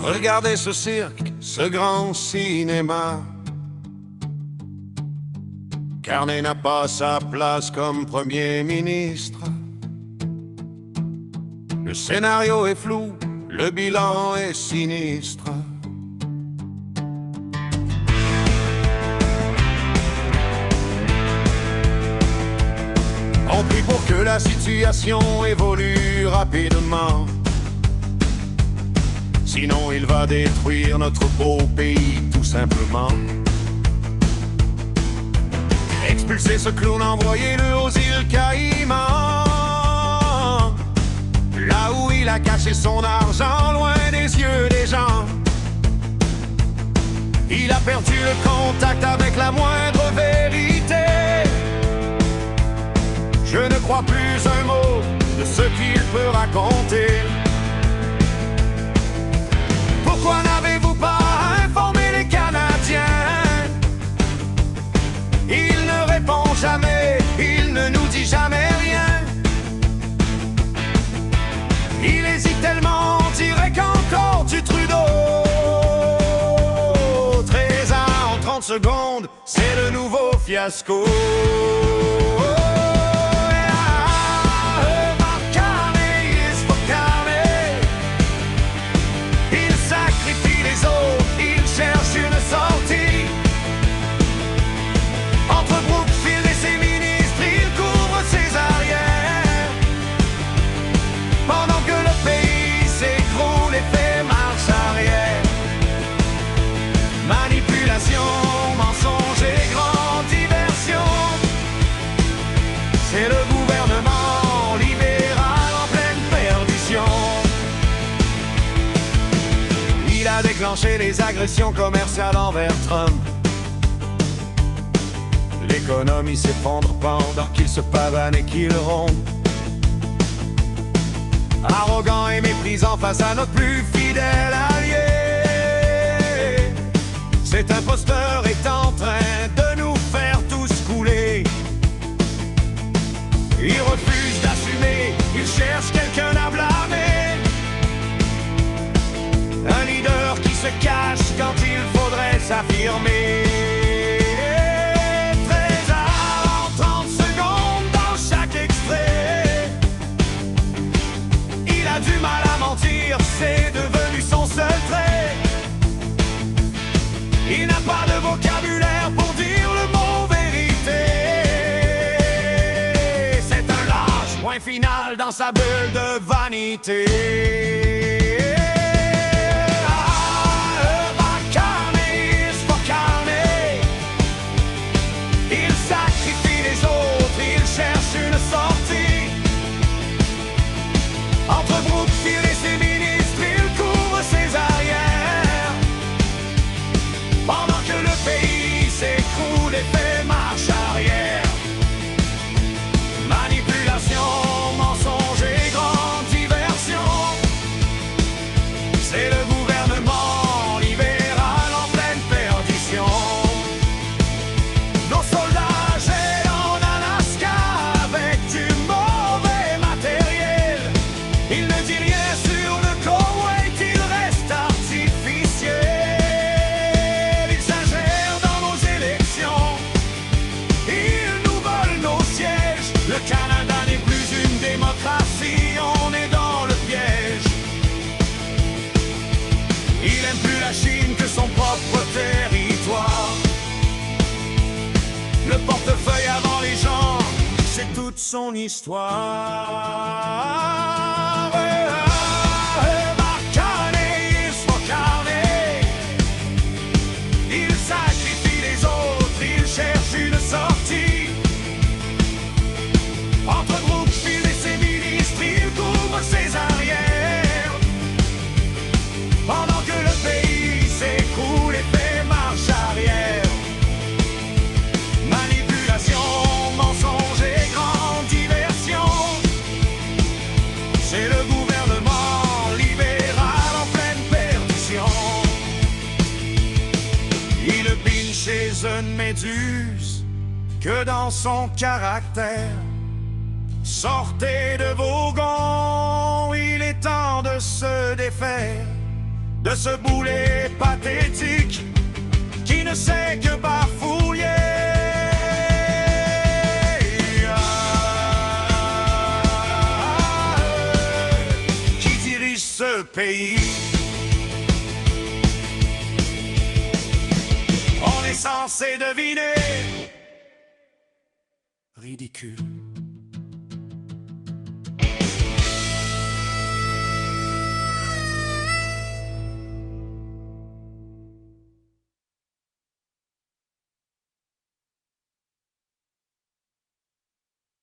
Regardez ce cirque, ce grand cinéma. Carnet n'a pas sa place comme Premier ministre. Le scénario est flou, le bilan est sinistre. On prie pour que la situation évolue rapidement. Sinon il va détruire notre beau pays tout simplement. Expulsez ce clown, envoyez-le aux îles Caïmans, là où il a caché son argent, loin des yeux des gens. Il a perdu le contact avec la moindre vérité. Je ne crois plus un mot de ce qu'il peut raconter. Pourquoi n'avez-vous pas informé les Canadiens? Il ne répond jamais, il ne nous dit jamais rien. Il hésite tellement, on dirait qu'encore du Trudeau. 13 ans en 30 secondes, c'est le nouveau fiasco. C'est le gouvernement libéral en pleine perdition. Il a déclenché les agressions commerciales envers Trump. L'économie s'effondre pendant qu'il se pavane et qu'il rompt. Arrogant et méprisant face à notre plus fidèle allié. Cet imposteur est en train de nous faire tous couler. Il refuse d'assumer, il cherche quelqu'un à blâmer. Un leader qui se cache quand il faudrait s'affirmer. 13 en 30 secondes dans chaque extrait. Il a du mal à mentir, c'est devenu son seul trait. Il n'a pas de vocabulaire pour dire le mot vérité. Point final dans sa bulle de vanité. Il sacrifie les autres, il cherche une sortie. Entre Brookfield et ses ministres, il couvre ses arrières. Pendant que le pays s'écroule et fait marche arrière. Mensonge et grande diversion. C'est le gouvernement libéral en pleine perdition. Nos soldats gèlent en Alaska avec du mauvais matériel. Il ne dit rien sur le Koweït, il reste artificiel. Il s'ingère dans nos élections, il nous vole nos sièges. Le Canada n'est plus une démocratie, on est dans le piège. Il aime plus la Chine que son propre territoire. Le portefeuille avant les gens, c'est toute son histoire. Mark Carney, Mark Carney. Il sacrifie les autres, il cherche une sortie. Entre Brookfield et ses ministres, il couvre ses arrières. Pendant que le pays s'écroule et fait marche arrière. Manipulation, mensonge et grande diversion. C'est le gouvernement libéral en pleine perdition. Il pine chez une méduse que dans son caractère. Sortez de vos gonds, il est temps de se défaire de ce boulet pathétique qui ne sait que bafouiller. Qui dirige ce pays? On est censé deviner. Ridicule.